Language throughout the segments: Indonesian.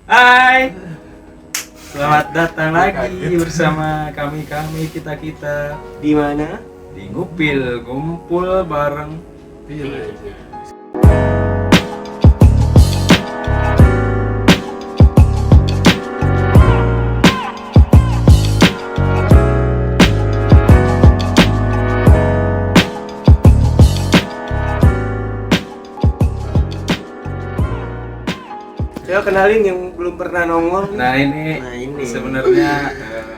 Hai, selamat datang lagi bersama kami kita Di mana? di Ngupil, ngumpul bareng. Coba kenalin yang belum pernah nongol. Nah ini sebenarnya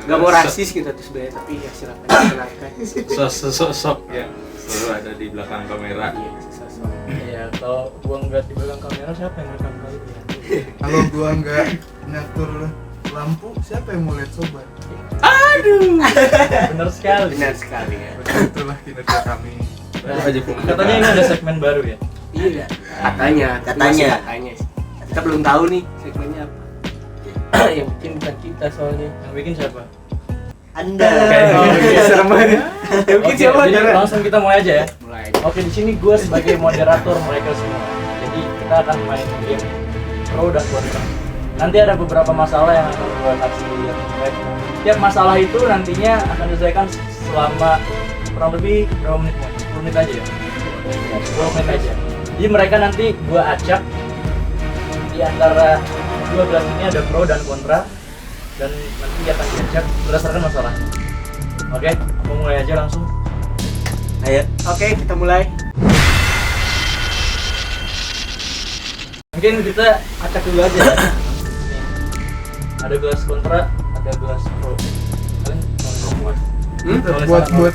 Gak mau rasis kita tuh sebenarnya, tapi ya silakan dikenalkan. sosok yang selalu ada di belakang kamera. Iya, sosok. Ya kalau gua nggak di belakang kamera siapa yang rekam kali ya? Kalau gua nggak ngatur lampu, siapa yang mau lihat sobat? Aduh. Bener sekali. Benar sekali ya. Itulah kinerja kami. Katanya ini ada segmen baru ya? Iya. Katanya sih. Kita belum tahu nih segmennya apa. Yang bikin bukan kita soalnya. Yang bikin siapa? Anda. Oke. Serem banget. Yang bikin Oke, siapa? jadi Dara? langsung kita mulai aja ya. Mulai. Oke, di sini gue sebagai moderator mereka semua. Jadi kita akan main game pro dan kontra. Nanti ada beberapa masalah yang akan gue kasih lihat. Tiap masalah itu nantinya akan diselesaikan selama kurang lebih berapa menit? 10 menit aja ya? 10 menit aja. Jadi mereka nanti gue acak di antara dua gelas ini ada pro dan kontra, dan nanti akan diacak berdasarkan masalah. Oke, mau mulai aja langsung. Ayo. Oke, kita mulai. Mungkin kita acak dulu aja ya. Nih, ada gelas kontra, ada gelas pro. Kalian mau ngomong? Buat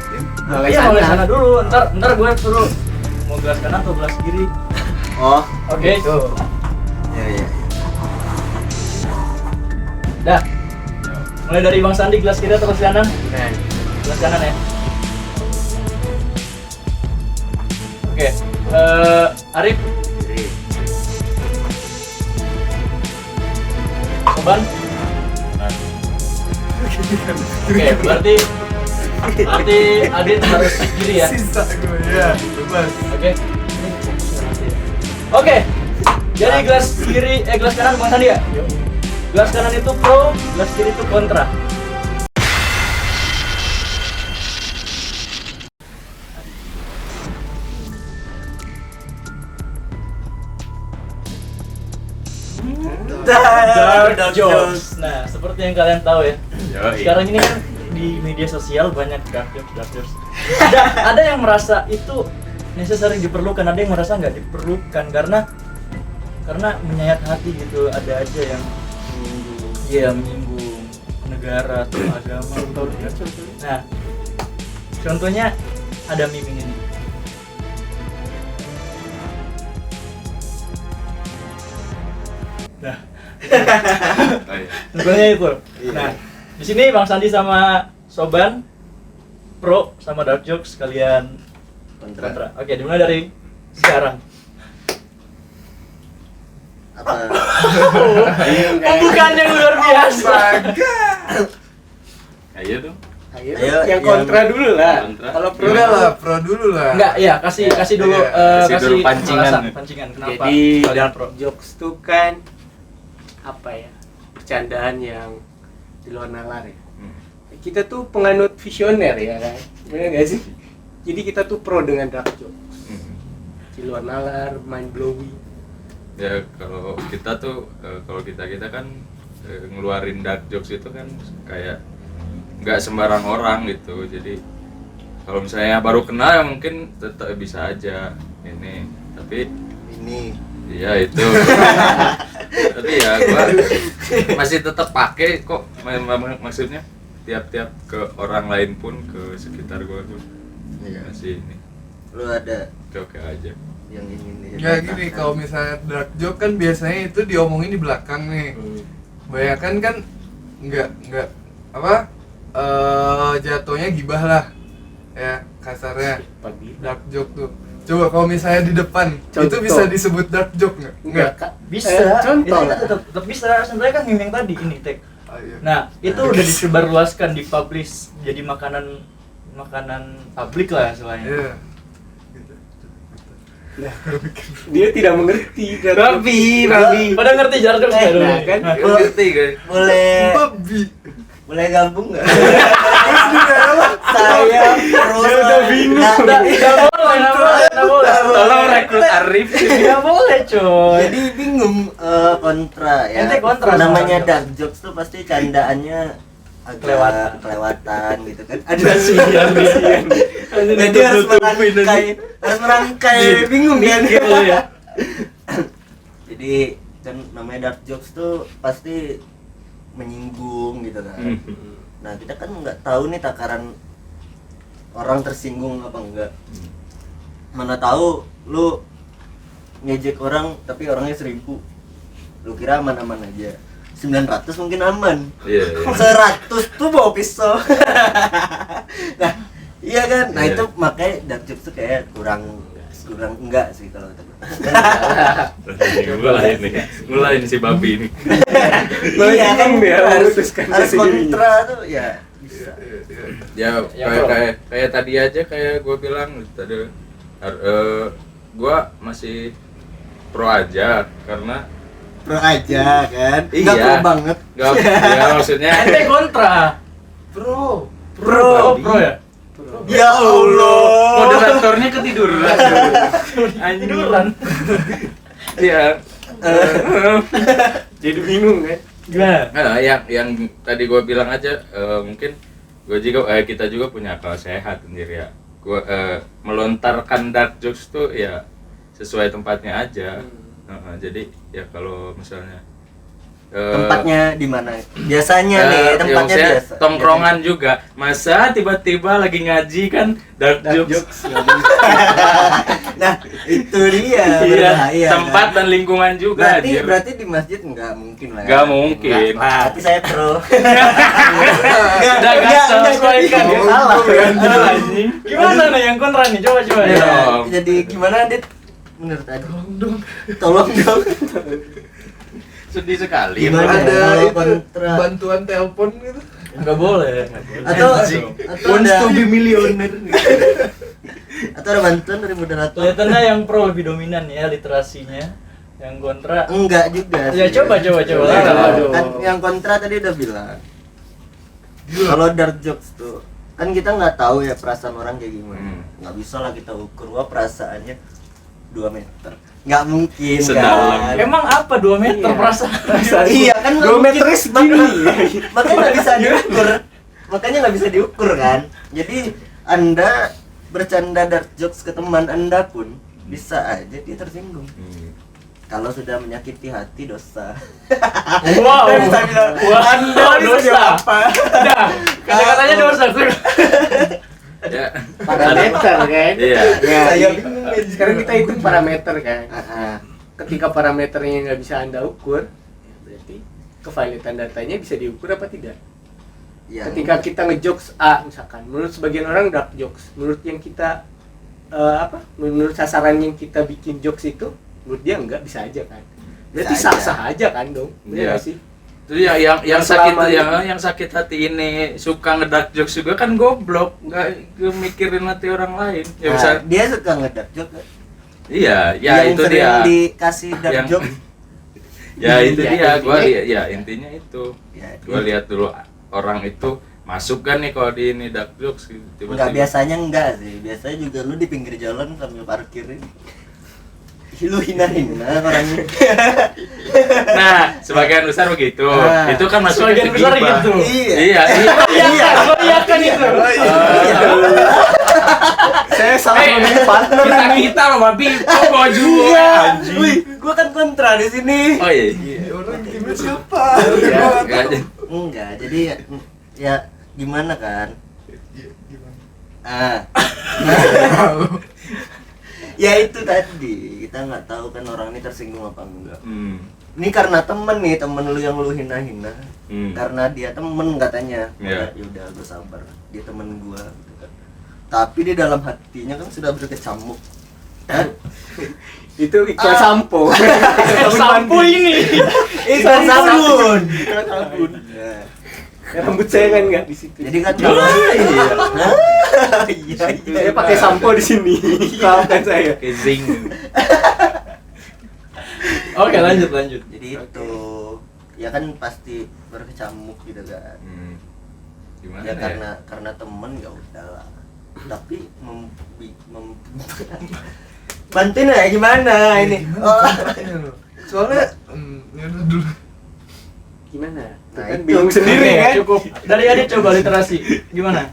Iya, mulai sana dulu. Ntar gue suruh mau gelas kanan atau gelas kiri. Oh, Oke. Iya. Dah. Mulai dari Bang Sandi, gelas kiri atau gelas kanan? Gelas kanan ya. Oke. Arif, Soban. Oke, berarti Adit harus kiri ya. sisa gue ya, bebas. Oke. Oke. Jadi gelas kanan Bang Sandi ya? Gelas kanan itu pro, gelas kiri itu kontra. Dark jokes. Nah, seperti yang kalian tahu ya. Sekarang ini kan di media sosial banyak dark jokes. Ada yang merasa itu necessary diperlukan, ada yang merasa nggak diperlukan karena menyayat hati gitu. Ada aja yang menyinggung negara atau agama. Nah, contohnya ada meme ini. Nah, contohnya itu. Nah, di sini Bang Sandi sama Soban pro sama dark jokes, kalian kontra. Oke, dimulai dari sekarang. Pembukaan yang luar biasa. Ayo dong. Ayo, yang kontra dulu lah. Kontra. Kalau pro Udah lah, pro dulu lah. Enggak, ya kasih dulu Kasih dulu pancingan. pancingan kenapa Jadi kalian dark pro. jokes tuh kan apa ya? Bercandaan yang di luar nalar ya. Kita tuh penganut visioner ya kan. Benar enggak sih? Jadi kita tuh pro dengan dark jokes. Di luar nalar, mind blowing. Ya kalau kita tuh kita kan ngeluarin dark jokes itu kan kayak nggak sembarang orang gitu. Jadi kalau misalnya baru kenal ya mungkin tetap bisa aja ini, tapi iya itu. Tapi ya gua masih tetap pakai kok, maksudnya tiap ke orang lain pun, ke sekitar gua tuh masih ini. Lu ada Oke aja. yang ingin Ya gini, kalau misalnya dark joke kan biasanya itu diomongin di belakang nih. Banyakan kan nggak apa jatuhnya gibah lah ya kasarnya. Dark joke tuh. Coba kalau misalnya di depan, Contoh. itu bisa disebut dark joke nggak? Nggak. Bisa. Contoh Itu lah. tetap bisa. Sebenarnya kan meme yang tadi ini tag. Oh, iya. Nah, itu udah disebarluaskan, dipublish jadi makanan publik lah istilahnya. Iya. Gitu. Dia tidak mengerti. Babi. Pada ngerti dark jokes nggak dulu? Nah, kan? Ngerti guys. Boleh Babi. boleh gabung nggak? Saya terus Nggak boleh. Tolong rekrut Arif. Nggak boleh coy. Jadi bingung kontra ya. Ente kontra sama Namanya dark dark jokes tuh pasti candaannya agak kelewatan gitu kan. Ada Kasihan. Jadi harus merangkai bingung kan. Ya. Jadi kan namanya dark jokes tuh pasti menyinggung gitu kan. Nah kita kan nggak tahu nih takaran orang tersinggung apa enggak. Mana tahu lu ngejek orang tapi orangnya 1000, lu kira aman-aman aja. 900 mungkin aman. Iya. 100 tuh bawa pisau. Nah iya kan. Nah Iya. itu makanya dark jokes tuh kayak kurang enggak sih kalau kata gue. mulai nih si babi ini. Iya kan dia harus memutuskan harus sendiri. kontra tuh ya bisa. Ya Ya, kayak bro. kayak tadi aja kayak gue bilang tadi gue masih pro aja karena Pro aja kan. Iya. Enggak pro banget. nggak ya maksudnya Ente kontra. Pro. Oh, pro ya? Ya Allah. moderatornya ketiduran. Tiduran. Iya. Jadi bingung kan? Gimana? Nah, yang tadi gue bilang aja mungkin kita juga punya akal sehat sendiri ya. Gue melontarkan dark jokes tuh ya sesuai tempatnya aja. Jadi ya kalau misalnya Tempatnya di mana? Biasanya nih ya tempatnya maksudnya biasa. tongkrongan juga. Masa tiba-tiba lagi ngaji kan dark jokes. Nah, itu dia Iya, berbahaya. tempat kan? dan lingkungan juga. anjir. Berarti di masjid nggak mungkin lah. Nggak mungkin. Berarti saya pro. Udah gasal. sesuaikan Dia ya. salah. Anjing. Gimana nih yang kontra nih? Coba. Iya. Ya. dong. Jadi gimana Dit? Menurut tadi. Tolong dong. Sedih sekali. Gimana? Ada Kalau itu kontra. bantuan telepon gitu. Enggak boleh. Atau Wants ada to be millionaire. atau ada bantuan dari moderator. Kelihatannya yang pro lebih dominan ya literasinya. Yang kontra Enggak juga ya sih. coba. Aduh. Kan yang kontra tadi udah bilang. Kalau dark jokes tuh kan kita nggak tahu ya perasaan orang kayak gimana. Nggak bisa lah kita ukur wah perasaannya 2 meter. Nggak mungkin Sedalam. kan. Emang apa 2 meter Iya. perasaan? Iya kan nggak 2 mungkin. meternya segini. Makanya nggak bisa diukur. Makanya nggak bisa diukur kan. Jadi Anda bercanda dark jokes ke teman Anda pun bisa aja dia tersinggung. Kalau sudah menyakiti hati dosa. Wow. Dia bisa bilang, Anda dosa. Apa? Dah. Kata-katanya dosa. Ya. Parameter kan? Iya. Ya, Saya bingung. sekarang kita hitung parameter kan. Ah, Ketika parameternya nggak bisa Anda ukur, berarti kevalidan datanya bisa diukur apa tidak? ya, Ketika kita ngejokes A misalkan, menurut sebagian orang dark jokes, menurut yang kita menurut sasaran yang kita bikin jokes itu, menurut dia enggak, bisa aja kan? Berarti Bisa aja. sah-sah aja kan dong? Bener Iya. nggak sih? Itu ya yang sakit Selama yang sakit hati ini suka ngedark jokes juga kan goblok, nggak mikirin hati orang lain. Ya nah, bisa. dia suka ngedark joke kan? Iya, ya yang itu sering dia. dikasih dark Yang- joke. Ya itu Iya, dia, gua intinya lihat ya intinya itu. Ya, Gua lihat dulu orang itu masuk kan nih kalau di ini dark jokes gitu, enggak, tiba-tiba. biasanya enggak sih. Biasanya juga lu di pinggir jalan sambil parkirin. Lu hina-hina orangnya. Nah, sebagian besar begitu. Nah, Itu kan masuknya sebagian ke besar gibah. gitu. Iya. Iya, iya. Iya. Iya kan itu. Saya salah Eh, memilih partner. kita loh, Babi. Kok mau jual Iya. anjing? Wih, gua kan kontra di sini. Oh iya. Ini orang timnya siapa? Iya, Gua nggak nggak tahu. ada. Enggak, jadi ya gimana kan? Iya, gimana? Ah. Ya itu tadi, kita nggak tahu kan orang ini tersinggung apa enggak. Ini karena temen nih, temen lu yang lu hina-hina. Karena dia temen katanya. Iya. Ya udah, gue sabar. Dia temen gua gitu kan. Tapi di dalam hatinya kan sudah berkecamuk. Hah? Itu iklan sampo. Sampo ini. Iklan sabun. Iklan sabun. Nah, Rambut saya kan nggak di situ. Jadi kan kalau iya Saya pakai sampo di sini. Maafkan saya. Kezing. Oke, lanjut. jadi itu ya kan pasti berkecamuk gitu kan. Gimana Ya ya? karena temen ya udahlah. Tapi bantuin ya gimana ini? Gimana Oh. contohnya lo? Soalnya ya udah dulu. Gimana? Tuh Nah, kan itu. bingung sendiri Oke, kan? cukup. Dari Adit coba literasi. Gimana?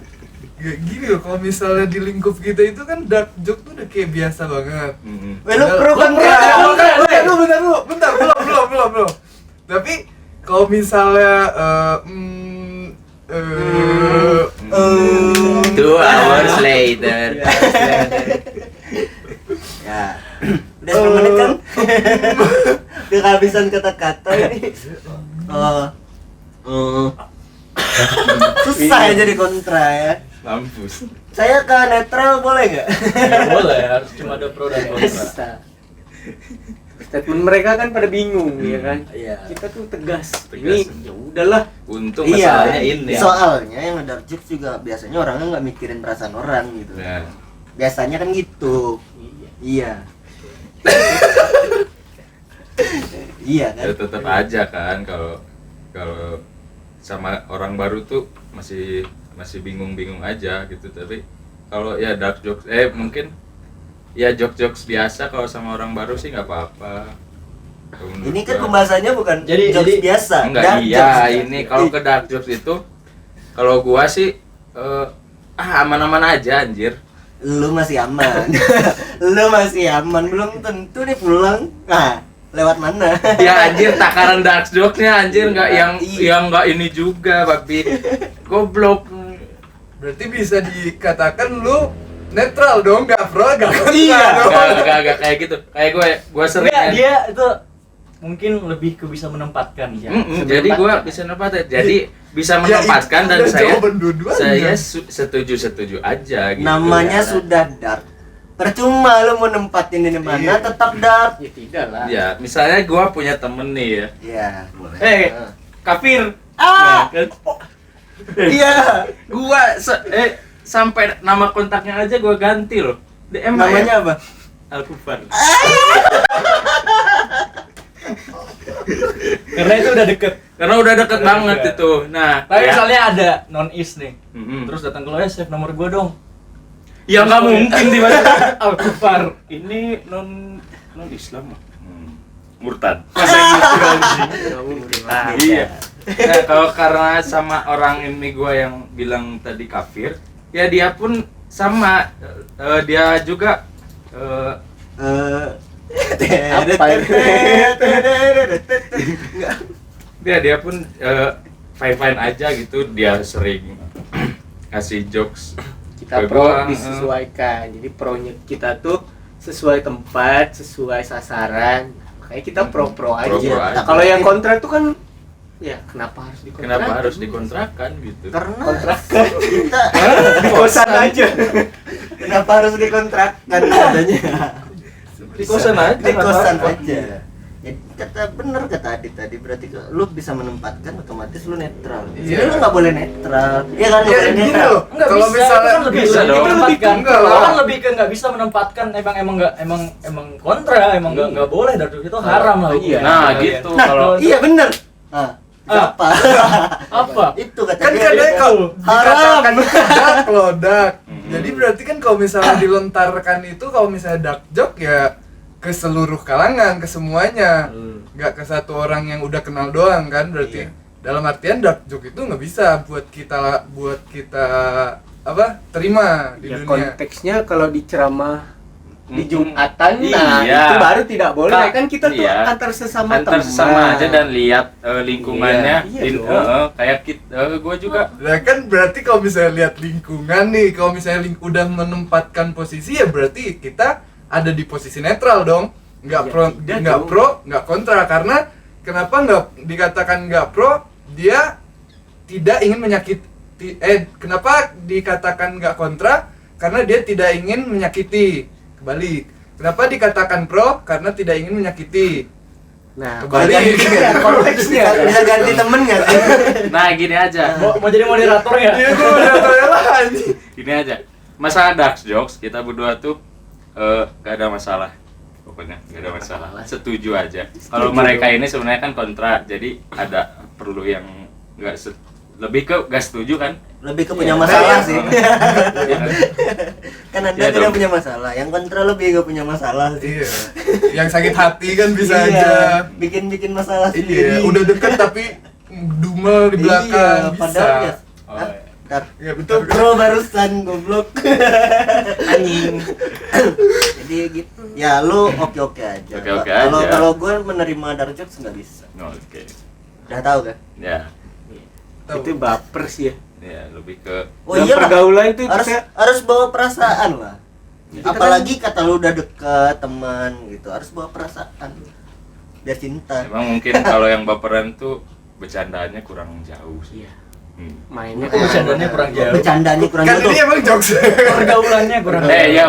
Gak gini loh, kalau misalnya di lingkup kita itu kan dark joke tuh udah kayak biasa banget. Weh, lu pro kontra. Bentar, belum. Tapi kalau misalnya 2 hours later. Ya. Udah 10 menit kan? Udah kehabisan kata-kata ini. Susah ya jadi kontra ya. Mampus. Saya ke netral boleh nggak? Ya boleh, harus cuma ada pro dan kontra. Bisa. Statement mereka kan pada bingung ya kan? Iya. Kita tuh tegas. Tegas. Ini ya udahlah. Untung Iya. masalahnya ini. Soalnya yang dark jokes juga biasanya orangnya nggak mikirin perasaan orang gitu. Nah, Biasanya kan gitu. Iya. Iya kan? ya tetap aja kan kalau sama orang baru tuh masih bingung-bingung aja gitu. Tapi kalau ya dark jokes mungkin ya jokes biasa kalau sama orang baru sih nggak apa-apa. Kalau menurut Ini kan gua. pembahasannya bukan Jadi- jokes jadi- biasa. Enggak, dark iya jokes. ini kalau ke dark jokes itu kalau gua sih aman-aman aja anjir. Lu masih aman. Lu masih aman, belum tentu nih pulang. Nah, lewat mana? Ya anjir takaran dark jokes-nya anjir nggak Iya. yang nggak ini juga babi. Goblok. berarti bisa dikatakan lu netral dong, nggak pro, nggak kontra Iya. dong. Gak kayak gitu. Kayak gue sering Enggak, kan. dia itu mungkin lebih ke bisa menempatkan ya. Jadi gue bisa nempatin. Jadi bisa Ya, menempatkan itu dan ada saya jawaban dua-duanya. setuju aja gitu. Namanya ya. sudah dark. Percuma lu mau nempatin di mana, Iya. tetap dark. Ya tidak lah. Ya, misalnya gue punya temen nih ya. Iya, boleh. Eh, Kafir. Ah! Nah, kan? Iya. Gua sampai nama kontaknya aja gua ganti loh. DM Namanya apa? Al-Kufar. Karena itu udah deket. Karena udah deket Udah banget deket. itu. Nah, Tapi ya. misalnya ada non-is nih. Mm-mm. Terus datang ke lo, save nomor gua dong. Ya nggak mungkin tiba-tiba Al-Kufar. ini non Islam mah. Murtad. Nah, Iya. Nah, kalau karena sama orang ini gua yang bilang tadi kafir, ya dia pun sama dia juga Apa itu? dia pun fine aja gitu. Dia sering kasih jokes Kita ke pro gua, disesuaikan. Jadi pronya kita tuh sesuai tempat, sesuai sasaran. Makanya kita pro-pro aja. Pro-pro aja. Nah, kalau yang kontra tuh kan ya kenapa harus dikontrak? kenapa harus dikontrakan gitu. Karena Kontrakan. kita Di kosan aja. kenapa harus dikontrakkan adanya? Di kosan aja. Di kosan nggak apa-apa. aja. Ya, kata Adit tadi berarti lu bisa menempatkan, otomatis lu netral. Iya. Jadi lu nggak boleh netral. Iya kan? Nggak Ya boleh gini netral. loh, Enggak kalau bisa, misalnya itu kan lebih bisa lebih dong. menempatkan. Enggak Kalau lah. kan lebih ke nggak bisa menempatkan, emang kontra, emang nggak boleh dark jokes itu haram lah. Iya. Nah, Iya. gitu. Nah, Kalau iya bener. Ah, apa? Apa? Itu kata Kan dia. kadang kalau Haram. dikatakan itu dark loh, dark. Jadi berarti kan kalau misalnya dilontarkan itu, kalau misalnya dark joke ya ke seluruh kalangan, ke semuanya, nggak ke satu orang yang udah kenal doang kan. Berarti dalam artian dark joke itu nggak bisa buat kita apa terima di Ya, dunia. konteksnya kalau di ceramah di Mm-mm. Jumatan, nah Iya. itu baru tidak boleh. Kan kita tuh Iya. antar sesama antar teman. sesama aja dan lihat lingkungannya. Iya, iya dong. Kayak kita, gue juga. Nah kan berarti kalau misalnya lihat lingkungan nih, kalau misalnya udah menempatkan posisi ya berarti kita ada di posisi netral dong. Nggak Ya, pro, tidak nggak dong. pro, nggak kontra. Karena kenapa nggak dikatakan nggak pro? Dia tidak ingin menyakiti. Kenapa dikatakan nggak kontra? Karena dia tidak ingin menyakiti. Kebalik. Kenapa dikatakan pro? Karena tidak ingin menyakiti. Nah, Kembali konteksnya Bisa ganti temen nggak sih? Nah gini aja, Mau jadi moderator ya? Iya, gue udah tahu ya lah anjing. gini aja. Masalah dark jokes kita berdua tuh gak ada masalah. Pokoknya gak ada masalah. Setuju aja. Kalau mereka ini sebenarnya kan kontra, jadi ada perlu yang lebih ke gak setuju kan? Lebih ke punya Iya. masalah Iya. sih. Iya kan? Kan Anda Iya tidak dong. punya masalah, yang kontra lebih gak punya masalah sih. Iya. Yang sakit hati kan bisa Iya, aja. bikin masalah Iya, sendiri. udah deket tapi dumel di belakang Iya, bisa. padahal ya. Oh, Hah? iya. Ntar, Iya, itu betul. pro barusan goblok. anjing. Jadi gitu. Ya lu oke-oke aja. Oke-oke Kalau aja. kalau gue menerima dark jokes nggak bisa. Oke. Udah tahu kan? Ya, Tahu. Itu baper sih ya. ya lebih ke Oh Dalam iya lah. pergaulan itu Harus kita harus bawa perasaan lah. Kita Apalagi kata lu udah deket teman gitu, harus bawa perasaan. Biar cinta. emang mungkin kalau yang baperan tuh bercandaannya kurang jauh sih. iya, Hmm. mainnya Kok bercandanya kurang jauh? Bercandanya kurang Kan jauh. ini emang jokes. Pergaulannya kurang Iya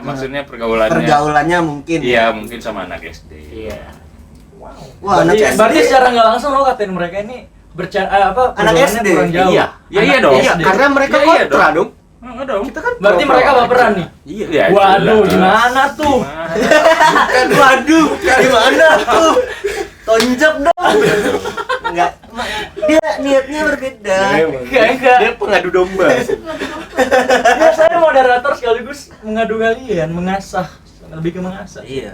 maksudnya pergaulannya. Pergaulannya mungkin. Iya mungkin sama anak SD. iya. Wah, anak SD. Berarti secara nggak langsung lo katain mereka ini Anak pergaulannya SD. kurang jauh. Iya. Iya, Anak iya dong. SD. Iya, karena mereka Iya, iya kontra dong. Enggak dong. Kita kan Berarti pro-pro mereka aja. baperan nih. Iya. Iya, Waduh, jelas. gimana tuh? Gimana? Waduh, gimana tuh? Tonjok dong. Enggak, dia niatnya berbeda. Enggak. Dia pengadu domba. Ya saya moderator sekaligus mengadu kalian, mengasah, lebih ke mengasah. Iya.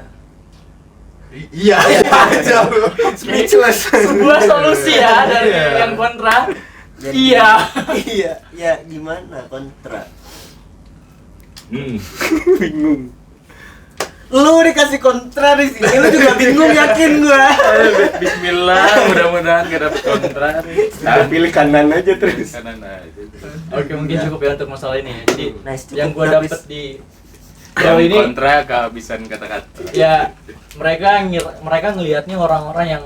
Iya, aja lu. Speechless. Sebuah solusi ya dari Iya. yang kontra. Jadi- Iya. Iya, ya gimana kontra? Bingung. Lu dikasih kontra di sini, lu juga bingung yakin gua. Bismillah, mudah-mudahan gak dapet kontra nih. Kita pilih kanan aja terus. Kanan aja. Oke, mungkin cukup ya untuk masalah ini ya. Jadi Nice, cukup yang gua habis. dapet di Yang kali ini kontra kehabisan kata-kata. ya mereka ngelihatnya orang-orang yang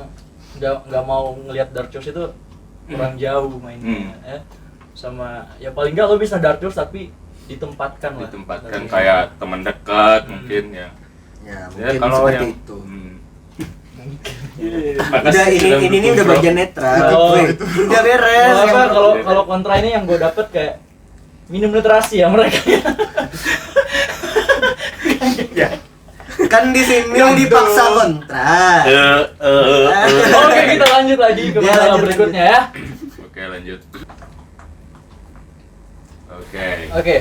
nggak mau ngelihat dark jokes itu kurang jauh mainnya ya. Sama ya paling nggak lo bisa dark jokes tapi ditempatkan lah. Ditempatkan kayak teman dekat mungkin ya. Ya, Ya mungkin kalau seperti yang itu. Makasih Udah sudah ini mendukung, udah bro. bagian netral. Oh. Udah beres. Kalau apa, yang- kalau kontra ini yang gue dapet kayak minum literasi ya mereka. Kan di sini dipaksa kontra. Oke, kita lanjut lagi ke Ya, masalah lanjut, berikutnya ya. Oke, lanjut. Oke. Oke,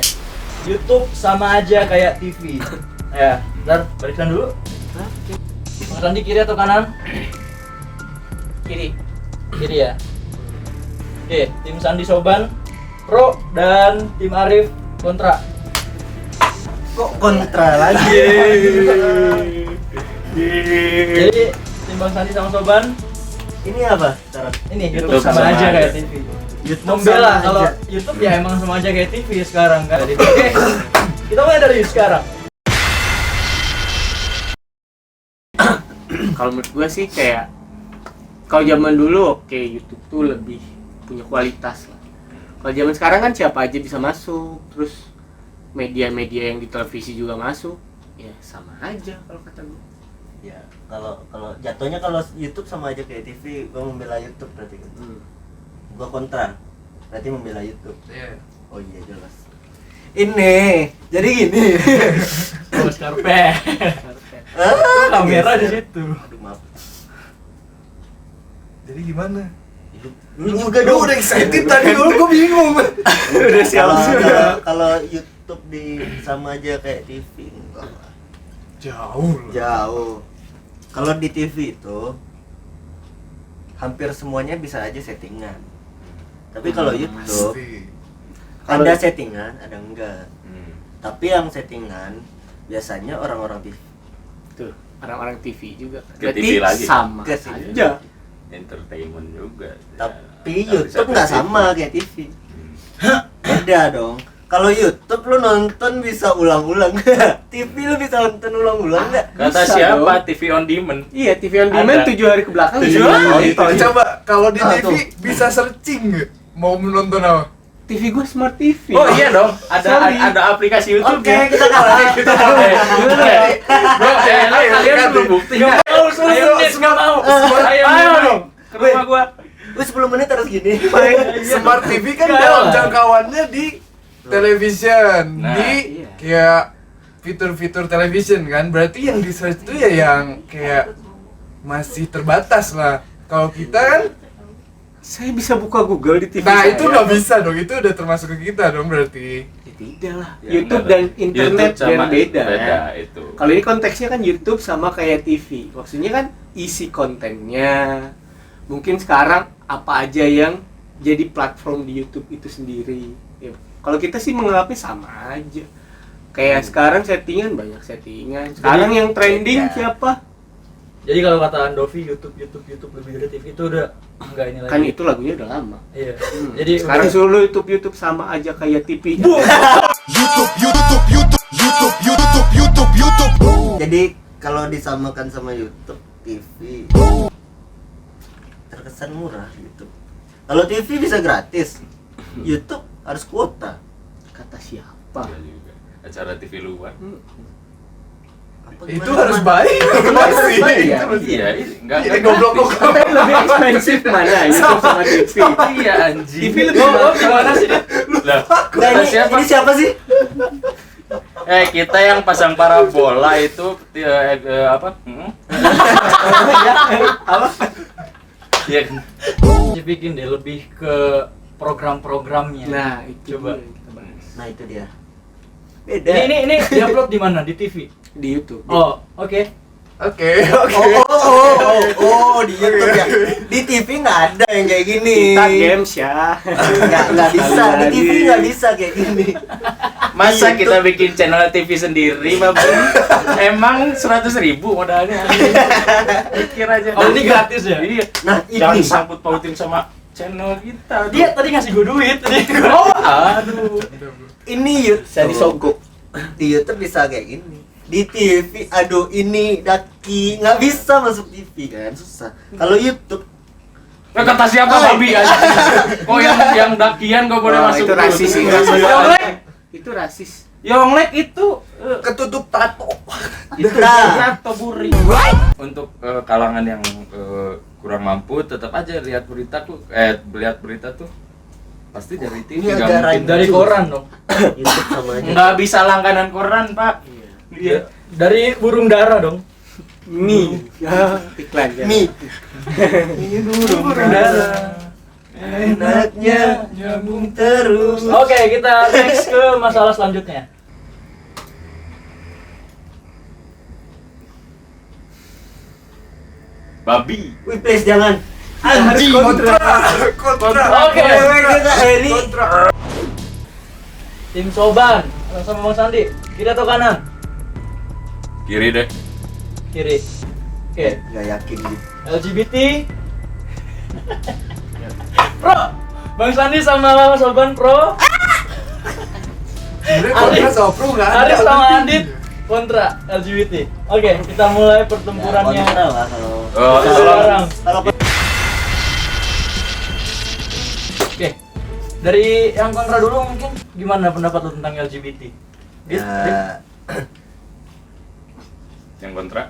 YouTube sama aja kayak TV. Ya, bentar, barisan dulu. Mas Andi kiri atau kanan? Kiri. Kiri ya. Oke, tim Sandi Soban pro dan tim Arif kontra. Kok kontra lagi? Jadi tim Bang Sandi sama Soban Ini apa? Sekarang? ini YouTube, YouTube sama, sama aja aja. kayak TV. YouTube Membela sama kalau aja. YouTube ya emang sama aja kayak TV sekarang kan. Oke, kita mulai dari sekarang. Kalau menurut gua sih kayak kalau zaman dulu oke YouTube tuh lebih punya kualitas lah. Kalau zaman sekarang kan siapa aja bisa masuk, terus media-media yang di televisi juga masuk. Ya sama aja kalau kata gua. Ya, kalau jatuhnya kalau YouTube sama aja kayak TV, gua membela YouTube berarti kan. Gua kontra. Berarti membela YouTube. Iya. Oh iya jelas. Ini, jadi gini. Bos karpet. Kamera di situ. Aduh maaf. Jadi gimana? Lu juga Lu dong. udah excited tadi dulu, gue bingung. Udah Kalau YouTube di sama aja kayak TV enggak lah. Jauh loh. Jauh. Kalau di TV itu hampir semuanya bisa aja settingan. Tapi kalau YouTube Pasti. ada settingan, ada enggak. Hmm. Tapi yang settingan biasanya orang-orang TV. Tuh, orang-orang TV juga. Ke Berarti TV lagi. sama Ke TV. aja. Entertainment juga. Tapi Ya, YouTube bisa nggak ke sama TV. kayak TV. Hmm. Beda dong. Kalau YouTube lu nonton bisa ulang-ulang. TV lu bisa nonton ulang-ulang enggak? Kata Bisa siapa? dong. TV on demand. Iya, TV on demand Ada. 7 hari ke belakang Iya. bisa Oh, nonton. Coba kalau di Ah, TV tuh. bisa searching nggak? Mau menonton apa? TV gua Smart TV. Oh iya dong, Sorry. ada aplikasi YouTube Oke, ya. kita kalah. Kita kalah. Bro, kalian belum bukti nggak? Mau 10 Ayo, menit nggak mau. Ayo dong, ke rumah gua. Wih, 10 menit harus gini. Smart TV kan Enggak. dalam jangkauannya di television, Nah, di iya. kayak fitur-fitur television kan. Berarti yang di search itu ya yang kayak masih terbatas lah. Kalau kita kan, Saya bisa buka Google di TV. nah saya. itu nggak bisa dong. Itu udah termasuk ke kita dong berarti. Ya, tidak lah. Ya, YouTube enggak dan lah. internet YouTube sama beda. beda itu. Kalau ini konteksnya kan YouTube sama kayak TV. Maksudnya kan isi kontennya. Mungkin sekarang apa aja yang jadi platform di YouTube itu sendiri. Ya, kalau kita sih menganggapnya sama aja. Kayak sekarang settingan banyak settingan. Sekarang yang trending beda. siapa? Jadi kalau kata Andovi YouTube lebih dari TV itu udah enggak ini lagi. Kan itu lagunya udah lama. Iya. Hmm. Jadi Sekarang udah- solo YouTube sama aja kayak TV. Jadi kalau disamakan sama YouTube TV terkesan murah YouTube. Kalau TV bisa gratis, YouTube harus kuota. Kata siapa? Iya juga. Acara TV luar. Apa Itu gimana, harus teman? bayar. Masih. bayar. Itu harus- Iya, enggak Iya, goblok kok. Tapi lebih ekspensif mana YouTube sama TV? Iya anjing. TV lebih Oh, mahal. gimana sih? Lah, Nah, kata ini siapa sih? kita yang pasang parabola itu apa? Apa? Iya kan? Dibikin deh lebih ke program-programnya. Nah, itu Coba. yang kita bahas. Nah, itu dia. Beda. Ini diupload di mana? Di TV. Di YouTube. Oh, oke. Oke. Di YouTube ya. Di TV nggak ada yang kayak gini. Kita games ya. Nggak bisa. Di TV nggak bisa kayak gini. Masa kita bikin channel TV sendiri, Bapak? Emang 100.000 modalnya. Pikir aja. Oh, ini gratis ya? Iya. Nah, Jangan ini sangkut pautin sama channel kita. Dia tadi ngasih gue duit tadi. Oh, aduh. ini YouTube. Saya disogok. Di YouTube bisa kayak gini. Di TV, aduh ini daki nggak bisa masuk TV kan, susah. Kalau YouTube, Nah, kata siapa babi aja? Oh, yang dakian gak boleh Oh, masuk. itu rasis sih. Yonglek. Itu rasis. Yonglek itu Ketutup tato. itu Nah. tato buri. Untuk kalangan yang kurang mampu tetap aja lihat berita tuh pasti dari TV, Ini nggak agak mungkin Dari koran dong. YouTube sama aja. nggak bisa langganan koran, Pak. Iya. Dari burung dara dong. Mie. Ya, iklan ya. Mie. Ini burung Dara. Enaknya nyambung terus. Oke, kita next ke masalah selanjutnya. Babi. Wih, please jangan. Harus kontra. Kontra. Oke. Ini Tim Soban sama Bang Sandi. Kiri atau kanan? Kiri deh. Kiri. Oke. nggak yakin gitu. LGBT. Pro. Bang Sandi sama Soban pro. Sebenarnya kontra sama pro nggak ada. Aris sama Adit kontra LGBT. Oke, kita mulai pertempurannya. Kontra lah kalau. Oh, Sekarang. Kalau Oke. Dari yang kontra dulu mungkin gimana pendapat lu tentang LGBT? Dit, Dit? ya, Yang kontra.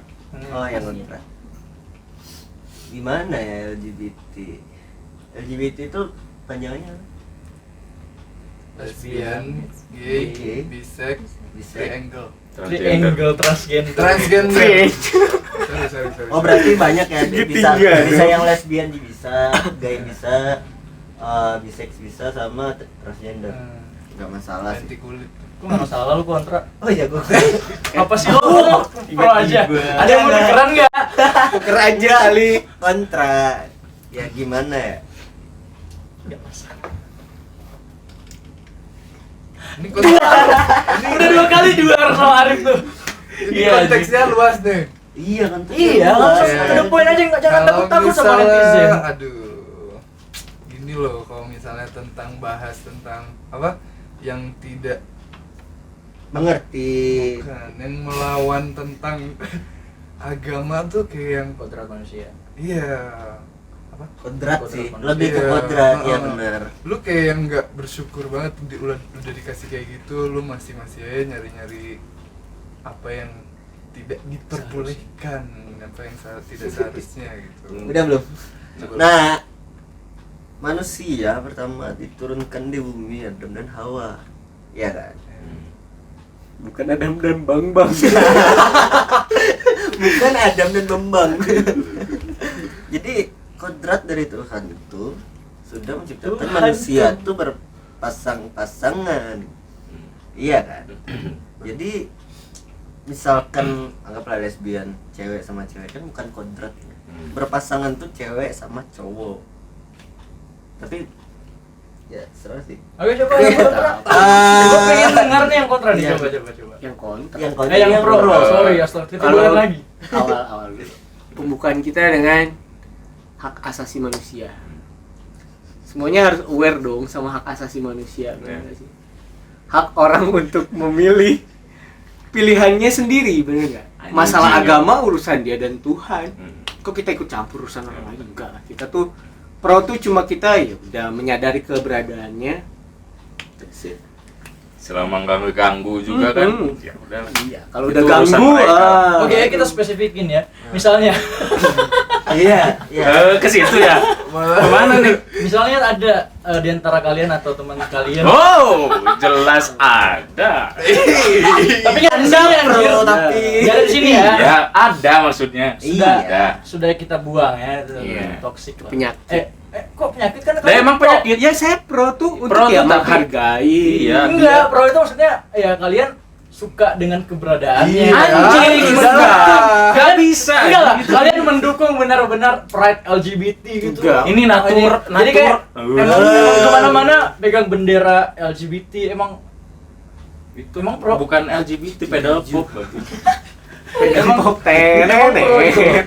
oh yang kontra. Gimana ya LGBT? LGBT itu panjangnya Lesbian, gay, Gay. bisex, bisa. triangle. Triangle transgender. Transgender. Sorry. Oh berarti banyak ya, bisa Segitiga. bisa yang lesbian bisa, gay bisa, bisex bisa sama transgender. Nggak masalah Ganti sih. kulit. Kok nggak masalah lu kontra? Oh iya gua. Apa sih lu? Pro aja. Ada yang mau tukeran nggak? Tuker aja kali. Kontra. Ya gimana ya? Nggak masalah. Ini kontra. Udah 2 kali juara sama Arif tuh. Ini Iya, konteksnya luas nih. Iya kan? Iya, langsung Iya. to the point aja, nggak jangan Kalau takut-takut sama misalnya- netizen. Aduh, gini loh, kalau misalnya tentang bahas tentang apa yang tidak Mengerti. bukan yang melawan tentang agama tuh kayak yang Kodrat manusia. iya Kodrat Kodrat sih, manusia. lebih ke Iya, kodrat ya heeh. benar. Lu kayak yang nggak bersyukur banget udah dikasih kayak gitu, lu masih aja nyari apa yang tidak diperbolehkan, apa yang tidak seharusnya gitu. Udah belum? Nah, manusia pertama diturunkan di bumi Adam dan Hawa, ya kan? Bukan Adam dan Bambang. Bukan Adam dan Bambang. Jadi kodrat dari Tuhan itu sudah menciptakan Tuhan manusia itu berpasang-pasangan, iya kan? Jadi misalkan anggaplah lesbian, cewek sama cewek kan bukan kodrat ya. Berpasangan tuh cewek sama cowok. Tapi ya serah sih. Oke, coba yang kontra. Gue pengen dengar nih yang kontra nih, Iya. coba. Yang kontra. Yang Yang pro. Sorry, kita Kalau- ulang lagi. Awal dulu. Pembukaan kita dengan hak asasi manusia. Semuanya harus aware dong sama hak asasi manusia, benar nggak sih? Hak orang untuk memilih pilihannya sendiri, benar nggak? Masalah agama urusan dia dan Tuhan. Kok kita ikut campur urusan orang lain? Enggak lah. Kita tuh pro tuh cuma kita ya udah menyadari keberadaannya. That's it. Selama nggak ngeganggu juga kan, Mhm. ya udah. Iya, kalau Itu udah urusan ganggu, mereka. Oke, kita spesifikin ya. Misalnya, Iya, iya. Ke situ ya. Kemana nih? misalnya ada di antara kalian atau teman kalian. Oh, jelas ada. Tapi kan di sini Pro, anjir. tapi Jangan di sini ya. Ya, ada maksudnya. Sudah Ada. sudah kita buang ya, itu Iya. toksik lah. Penyakit. Kok penyakit kan? Lah emang penyakit. Ya saya pro tuh untuk Pro ya tuh tapi- menghargai. Iya. Enggak, pro itu maksudnya ya kalian suka dengan keberadaannya. Iya. Anjing, Enggak lah. Gak bisa. Enggak lah, kalian mendukung benar-benar pride LGBT gitu. Enggak. Ini natur, Jadi kayak emang Uh. kemana-mana pegang bendera LGBT emang Itu Emang pro? bukan LGBT, pedal pop. Emang pop Emang pro itu. tenet.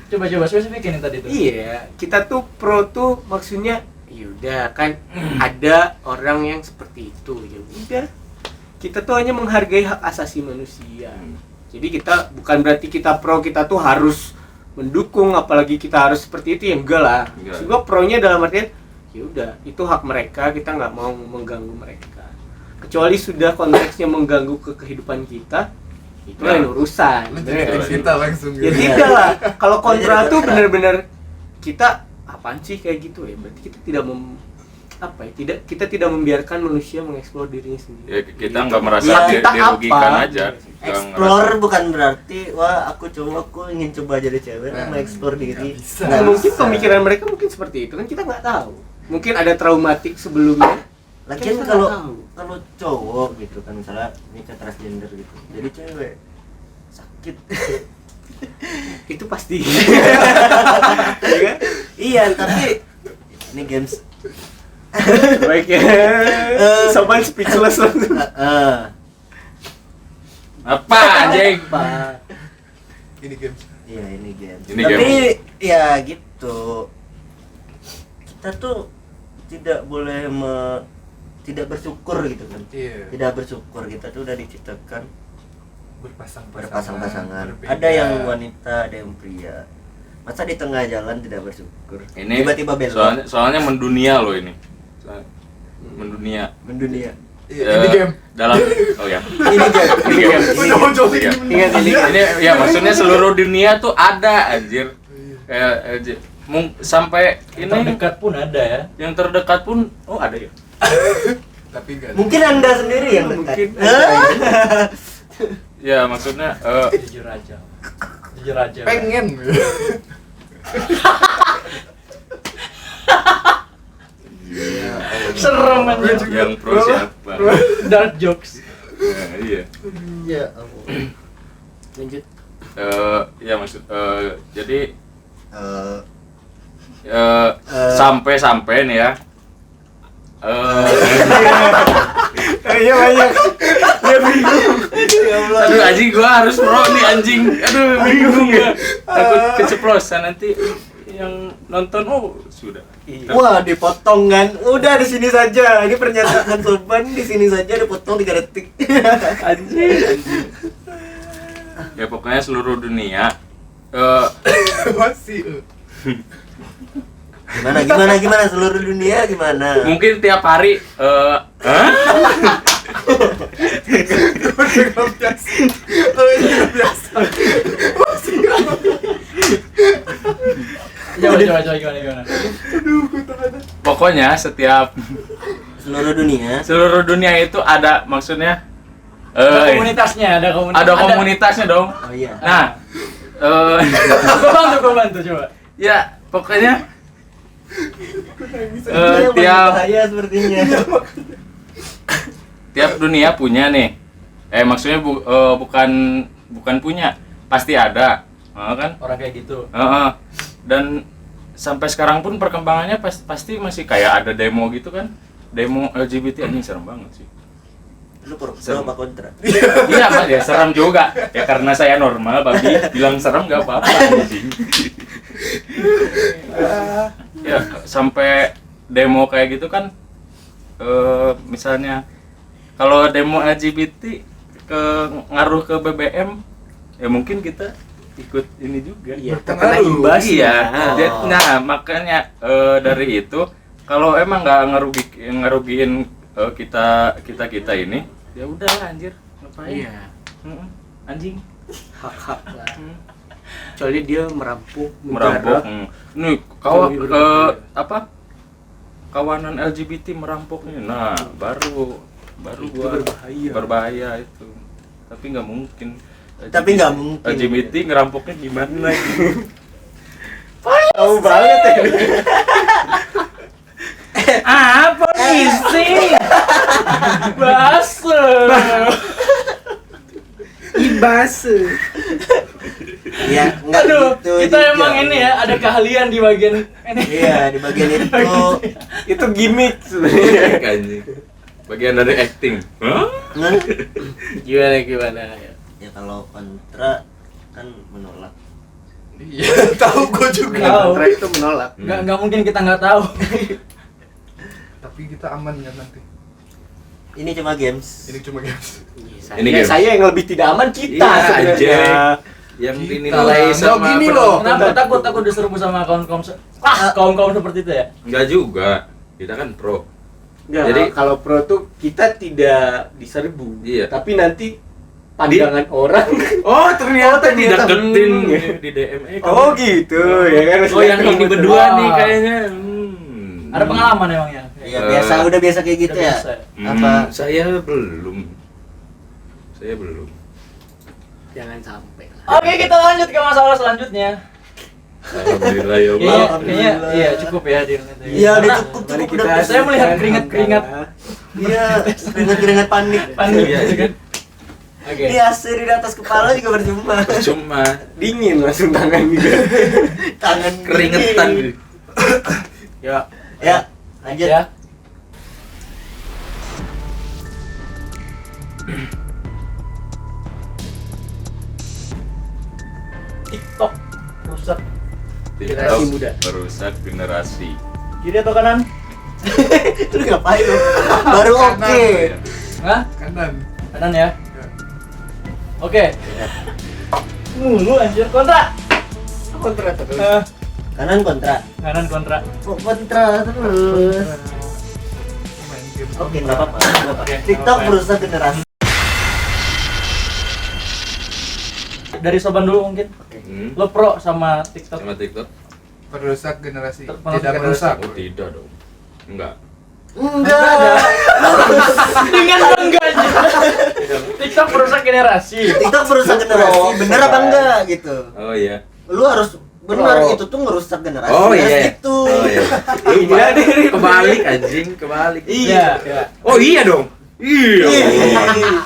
Coba spesifikin yang tadi itu. Iya, kita tuh pro tuh maksudnya yaudah kan ada orang yang seperti itu, ya udah. Kita tuh hanya menghargai hak asasi manusia. Jadi kita bukan berarti kita pro kita tuh harus mendukung, apalagi kita harus seperti itu, ya enggak lah. Enggak. Juga pronya dalam artian ya udah itu hak mereka, kita nggak mau mengganggu mereka. Kecuali sudah konteksnya mengganggu ke kehidupan kita, itu lain urusan. Lu Bener jadi nggak kayak sih? kita langsung Ya gitu. tidak lah. Kalau kontra tuh benar-benar kita apaan sih kayak gitu ya? Berarti kita tidak kita tidak membiarkan manusia mengeksplor dirinya sendiri. Ya kita nggak merasa Ya, kita dirugikan apa? aja. Nggak Explore ngerasa- bukan berarti wah aku cowok aku ingin coba jadi cewek, Nah, mengeksplor diri. nggak bisa. Nah, mungkin bisa. pemikiran mereka mungkin seperti itu kan kita nggak tahu. Mungkin ada traumatik sebelumnya. Lagian Kita kalau nggak tahu. kalau cowok gitu kan misalnya nikah transgender gitu, jadi cewek sakit. Itu pasti. Iya kan? Iya, tapi ini games. Baik ya. Sobat speechless langsung. Apa anjing? Apa? Ini games. Iya, ini games. Ini Tapi games. ya gitu. Kita tuh tidak boleh tidak bersyukur gitu kan. Iya. Tidak bersyukur, kita tuh udah diciptakan Berpasang-pasangan. berpasang-pasangan. berbeda. Ada yang wanita, ada yang pria. Masa di tengah jalan tidak bersyukur? Ini tiba-tiba belok. soalnya mendunia loh ini. Mendunia. Mendunia. Iya, ini game. Dalam oh ya. Ini game. Ini game. Udah mau jauh Iya. Ingat ini. Ini ya maksudnya seluruh dunia tuh ada anjir. Sampai Yang ini terdekat pun ada ya. yang terdekat pun ada ya. Tapi enggak. Mungkin Anda sendiri yang dekat. Mungkin Ya maksudnya Jujur aja. Jujur aja. pengen. Serem aja. yang pro siapa? Dark jokes. Ya, iya. Ya ampun. lanjut. Ya maksud jadi Eh, sampai nih ya. Iya banyak. Dia bingung. Aduh anjing gua harus pro nih anjing. Aduh bingung ya. Takut keceplosan nanti yang nonton sudah. Wah, dipotong kan. Udah di sini saja. Ini pernyataan Soban di sini saja dipotong 3 detik. Anjing. Ya pokoknya seluruh dunia Masih. Gimana seluruh dunia gimana? Mungkin tiap hari Coba gimana? pokoknya setiap Seluruh dunia. seluruh dunia itu ada, maksudnya Ada komunitasnya, ada komunitasnya dong. Oh iya. Nah, Gua bantu coba. ya pokoknya Ini yang paling tiap bahaya sepertinya. tiap dunia punya nih. Maksudnya bukan punya, pasti ada, kan? Orang kayak gitu. Dan sampai sekarang pun perkembangannya pasti masih kayak ada demo gitu kan, demo LGBT. Anjing serem banget sih. Lu pro Serem. apa kontra? Iya mas, ya serem juga ya, karena saya normal, babi bilang serem gak apa-apa anjing. Ya sampai demo kayak gitu kan, misalnya kalau demo LGBT ngaruh ke BBM, ya mungkin kita ikut ini juga. Iya, Berpengaruh. terkena imbas. Iya. Oh. Nah makanya dari itu, kalau emang nggak ngerugiin kita ini, ya udah anjir, ngapain? Iya, Mm-mm. Anjing. hak-hak lah. Kecuali dia merampok Merampok. negara. Nih Ekonomi berbahaya. kawanan LGBT merampok nih. Nah, baru Itu gua berbahaya. berbahaya itu. Tapi nggak mungkin. LGBT ngerampoknya gimana gitu. Tahu banget ya. Polisi. Baso. Ibase. Ya, enggak Aduh, gitu kita juga. emang ini ya ada keahlian di bagian ini. Iya, di bagian itu. Itu gimmick sebenarnya. Anjing. Bagian dari acting. Hah? Nah, Gimana? ya kalau kontra kan menolak. Iya, tahu gue juga. Tahu. Kontra itu menolak. Nggak mungkin kita nggak tahu. Tapi kita aman kan nanti. Ini cuma games. Ini cuma games. Ini game. Saya yang lebih tidak aman kita Iya, sebenarnya. anjing. Yang Kita dinilai lah. sama Gini per- loh. Kenapa takut diserbu sama kaum seperti itu ya? Enggak juga. Kita kan pro. Nggak, Jadi kalau pro tuh kita tidak diserbu. Iya. Tapi nanti pandangan orang. oh, ternyata ternyata, dideketin hmm. di DM. Oh gitu, ya kan? Oh, yang ini berdua Wah. nih kayaknya. Ada pengalaman emangnya? Iya, udah biasa kayak gitu Udah ya. biasa. Apa? Saya belum. Jangan sampai lah. Oke, kita lanjut ke masalah selanjutnya. Alhamdulillah ya Allah. Kayaknya iya cukup ya di menit ini. Iya, udah Karena cukup Mari udah. kita saya melihat keringat-keringat. Iya, keringat panik. panik Iya, gitu iya. kan. Oke. Ini AC di atas kepala juga percuma. Cuma Dingin langsung tangan juga. Tangan keringetan. gini. Ya, Ya, lanjut. Ya. TikTok rusak. Generasi muda. Merusak generasi. Kiri atau kanan? Lu ngapain lu? Baru Kanan. oke. Hah? Kanan. Kanan ya. Ya. Oke. Mulu anjir kontra. kontra terus. Kanan kontra. Kanan kontra. Kok kontra terus? Main game. Oke, enggak apa-apa. Oke, TikTok apa-apa. merusak generasi. Dari Soban dulu mungkin. Lo pro sama TikTok. Sama TikTok? Merusak generasi. Merusak Tidak generasi. merusak. Oh, tidak dong. Enggak. Enggak. Dengan enggaknya. TikTok merusak generasi. TikTok merusak generasi. Bener apa enggak gitu? Oh iya. Lu harus benar Oh. itu tuh ngerusak generasi. Oh Harus iya. gitu. Oh iya. Iya, deh. Kebalik anjing, kebalik. Iya. Oh iya dong. Iya.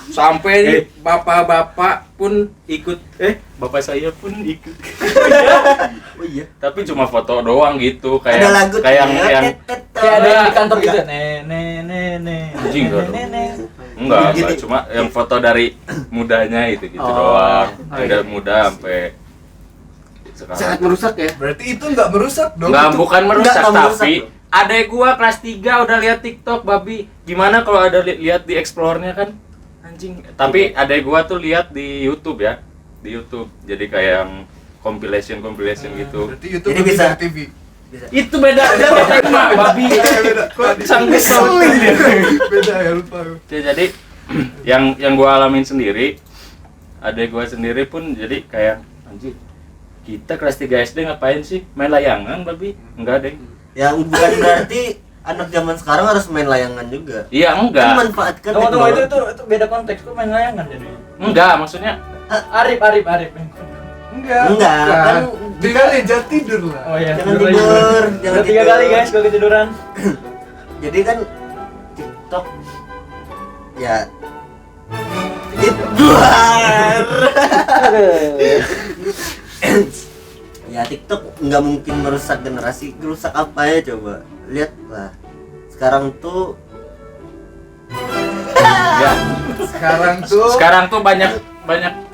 Sampai nih bapak-bapak pun ikut, bapak saya pun ikut. Oh iya. Tapi cuma foto doang gitu, Ada kayak lagu kayak yang Kayak ada yang di kantor gitu. Anjing, enggak dong. enggak, Gini. cuma yang foto dari mudanya itu gitu Oh. doang. Oh, Tidak iya. muda sampai Sangat sekarang. merusak ya. Berarti itu nggak merusak dong. Enggak, Itu bukan merusak, Enggak merusak, tapi bro. adek gua kelas 3 udah lihat TikTok, babi. Gimana kalau ada lihat di explore-nya kan? Anjing. Tapi adek gua tuh lihat di YouTube ya. Di YouTube. Jadi kayak yang compilation gitu. Berarti YouTube Jadi lebih bisa- dari TV. bisa. Itu beda tema babi. Sang keselin dia. Beda ya, lupa. Ya, jadi yang gua alamin sendiri, adek gua sendiri pun jadi kayak anjir, kita kelas 3 SD ngapain sih main layangan babi? Enggak deh. Ya bukan berarti anak zaman sekarang harus main layangan juga. Iya Kan enggak. manfaatkan Tunggu teknologi. itu beda konteks. Kok main layangan jadi? Enggak, maksudnya Arif. Enggak, Enggak, bukan. kan Tinggal jangan tidur lah. Oh iya. Jangan tidur, jangan Udah 3 tidur. kali guys gua ketiduran. Jadi kan TikTok ya Duar. Ya TikTok nggak mungkin merusak generasi. Merusak apa ya coba? Lihat lah. Sekarang tuh ya, Sekarang tuh banyak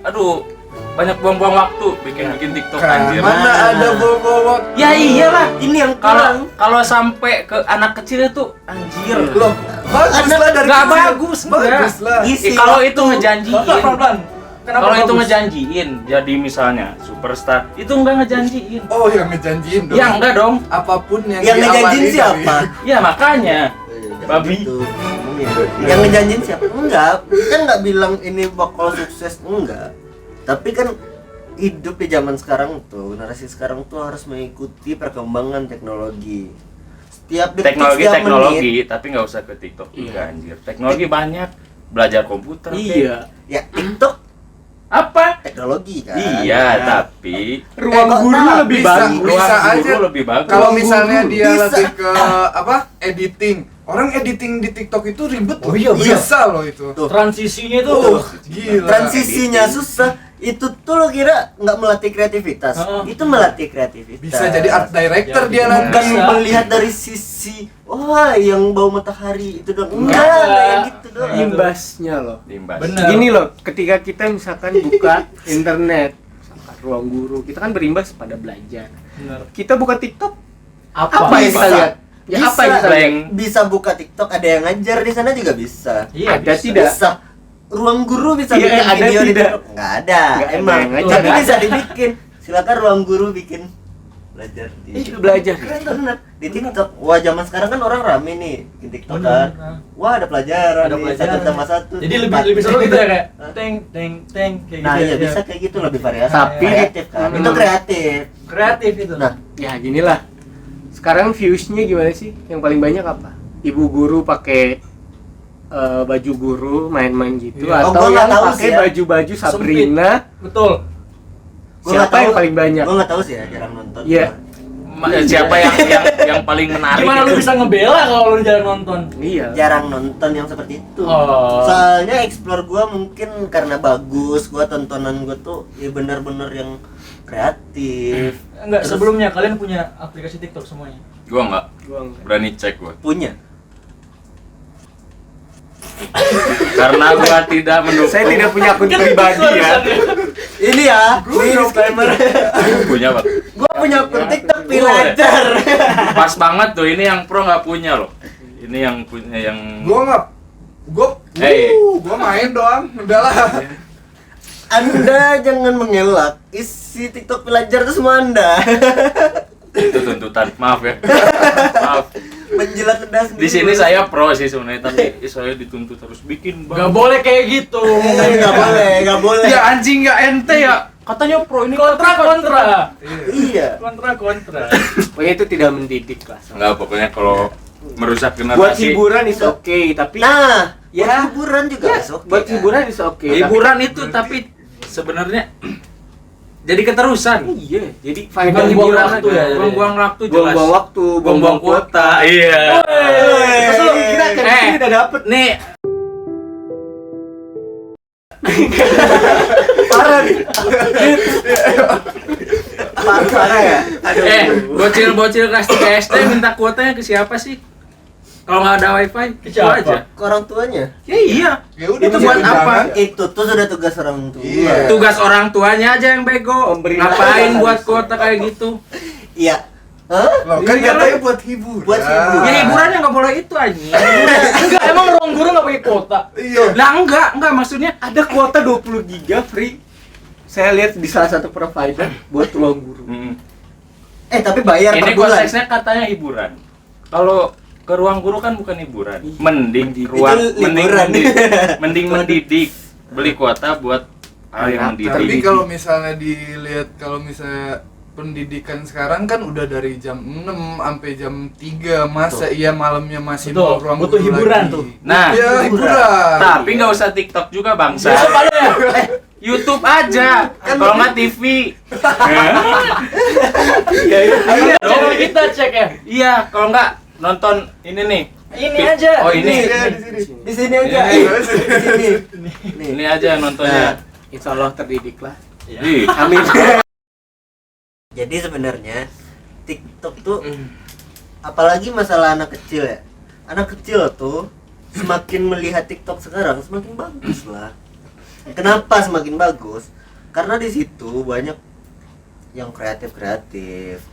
aduh, banyak buang-buang waktu bikin TikTok anjir. mana ada bawa Ya iyalah. ini yang kurang. Kalau sampai ke anak kecil itu anjir. loh, bagus lah dari Nggak kecil. bagus, bagus lah. Isi Kalau waktu. itu ngejanjiin, Pelan-pelan. Kenapa kalau itu bagus? ngejanjiin jadi misalnya superstar, itu enggak ngejanjiin. Oh, yang ngejanjiin dong. Ya enggak dong. Apapun yang Yang ngejanjiin diawali siapa? Ya makanya. Jangan Babi. gitu. Yang ngejanjiin siapa? Enggak. Kita nggak bilang ini bakal sukses, enggak. Tapi kan hidup di zaman sekarang tuh, generasi sekarang tuh harus mengikuti perkembangan teknologi. Setiap detik, setiap menit. Tapi nggak usah ke TikTok juga anjir. Teknologi banyak, belajar komputer. Iya. Ya TikTok Apa? teknologi kan. Iya, tapi Ruang kok guru tahu? lebih Bisa. bagus. Bisa ruang aja. guru lebih bagus. Kalau misalnya dia Bisa. lebih ke apa? Editing. Orang editing di TikTok itu ribet loh. Oh iya, bener. Bisa loh itu. Tuh. Transisinya itu Gila. Transisinya susah. Itu tuh lo kira nggak melatih kreativitas? Itu melatih kreativitas. Bisa jadi art director Ya, dia nanti. Bukan Bisa. melihat dari sisi wah yang bau matahari itu dong. Enggak. Enggak kayak gitu dong. Imbasnya loh. Limbas. Bener. Gini loh, ketika kita misalkan buka internet, misalkan ruang guru, kita kan berimbas pada belajar. bener. Kita buka TikTok, Apa? apa yang kita Bisa. lihat? Ya Bisa. apa yang kita lihat? Bisa buka TikTok, ada yang ngajar di sana juga bisa. Iya, Ada bisa. tidak? Bisa. Ruang guru bisa Iya, bikin ada video di tidak? TikTok. Nggak ada. Nggak ada Emang. yang ngajar. Tapi Nggak bisa dibikin. Silakan ruang guru bikin belajar di Belajar. internet di TikTok. Wah, zaman sekarang kan orang rame nih di TikTok Bener. kan. Wah, ada pelajaran Ada nih, pelajaran. satu tambah satu. Jadi lebih Empat. lebih seru gitu ya kayak Hah? teng kayak Nah, gitu. iya ya. bisa kayak gitu lebih variasi. Tapi- kreatif kan. Itu kreatif. Kreatif itu. Nah, Ya gini lah. Sekarang viewsnya gimana sih? Yang paling banyak apa? Ibu guru pakai baju guru main-main gitu, Iya. Oh, atau gua nggak yang tahu pakai sih ya. baju-baju Sabrina. Betul. gua nggak Siapa yang tahu- paling banyak? Gua nggak tahu sih ya, jarang nonton. Iya. Siapa yang paling menarik? Gimana lu itu? bisa ngebela kalau lu jarang nonton? Iya. Jarang nonton yang seperti itu. Oh. Soalnya explore gua mungkin karena bagus, gua tontonan gua tuh ya bener-bener yang kreatif. Enggak, Terus sebelumnya kalian punya aplikasi TikTok semuanya? Gua enggak Gua enggak. berani cek gua. punya. Karena gua tidak mendukung. Saya tidak punya akun pribadi ya. Ini ya, ini disclaimer. Punya, Pak. Gua punya akun TikTok villager. Pas banget tuh, ini yang pro nggak punya loh. Ini yang punya yang Gua nggak, Hey. gua main doang, udahlah. Anda jangan mengelak. Isi TikTok villager itu semua Anda. itu tuntutan. Maaf ya. Maaf. Menjilat lidah sendiri. Di sini saya pro sih sebenarnya, tapi saya dituntut harus bikin Gak boleh kayak gitu. Nggak boleh, nggak boleh. Ya anjing nggak ente ya. Katanya pro ini Kontra. Iya. Kontra. Pokoknya itu tidak mendidik lah. Enggak, pokoknya kalau merusak Buat generasi. hiburan is oke, tapi Nah, Ya. buat hiburan juga oke. buat kan? hiburan is oke. Hiburan itu tapi sebenarnya jadi keterusan. Iya, jadi faedah Buang-buang hiburan waktu aja. ya. Buang-buang waktu jelas. Buang-buang waktu, Buang-buang kuota. Iya. Terus lu kita kan Eh. sini udah dapet Nih, parah nih. Parah ya. Aduh. bocil-bocil kelas 3 SD minta kuotanya ke siapa sih? Kalau nggak ada wifi, Ke itu siapa? aja. Ke orang tuanya. Ya iya. Ya udah, Itu bisa buat undangan. apa? Itu tuh sudah tugas orang tua. Iya. Tugas orang tuanya aja yang bego. Memberi Ngapain nafas. buat kuota kayak gitu? Iya. Hah? Loh, kan Iya, katanya buat hiburan. Buat hiburan. Ya hiburannya nggak boleh itu aja. Enggak, emang ruang guru gak pakai kuota? Iya. Lah enggak maksudnya Ada kuota 20 giga free. Saya lihat di salah satu provider buat ruang guru. Tapi bayar Ini per bulan. konteksnya katanya hiburan. Kalau ke ruang guru kan bukan hiburan. Iya. Mending Itu mending liburan. mending mendidik. Beli kuota buat hal yang mendidik. Tapi kalau misalnya dilihat, kalau misalnya pendidikan sekarang kan udah dari jam 6 sampai jam 3, masa iya malamnya masih Betul, mau ruang butuh guru hiburan lagi? tuh. Nah, Ya, hiburan. tapi nggak usah TikTok juga bangsa. Besok ada ya? YouTube aja. Kalau nggak TV. Ayo dong. channel kita cek ya. Iya, kalau nggak nonton ini nih. Ini aja. Oh ini. Iya, di sini. Di sini aja. Iya. Di sini. Nih. Ini aja nontonnya. Insya Allah terdidik lah. Ih, Amin. Jadi sebenarnya TikTok tuh apalagi masalah anak kecil ya. Anak kecil tuh semakin melihat TikTok sekarang semakin bagus lah. Kenapa semakin bagus? Karena di situ banyak yang kreatif,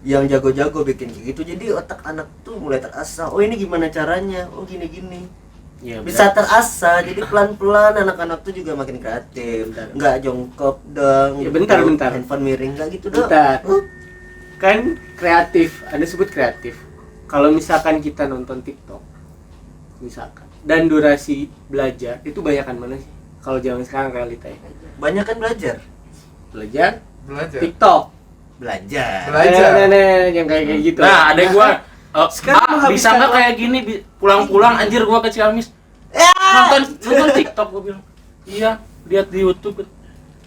yang jago-jago bikin kayak gitu. Jadi otak anak tuh mulai terasah. Oh ini gimana caranya? Oh gini-gini. Ya, Bisa terasah. Jadi pelan-pelan anak-anak tuh juga makin kreatif. Nggak jongkok dong. Ya, bentar. Handphone miring nggak gitu dong. Bentar. Kan kreatif, Anda sebut kreatif. Kalau misalkan kita nonton TikTok, misalkan, dan durasi belajar itu banyakan mana sih? Kalau zaman sekarang realitanya Banyak kan belajar. belajar Belajar. TikTok. Belajar. Belajar. Yang kayak gitu. nah adek gua sekarang bisa nggak kayak gini pulang-pulang anjir gua ke Ciamis nonton TikTok gua bilang iya lihat di YouTube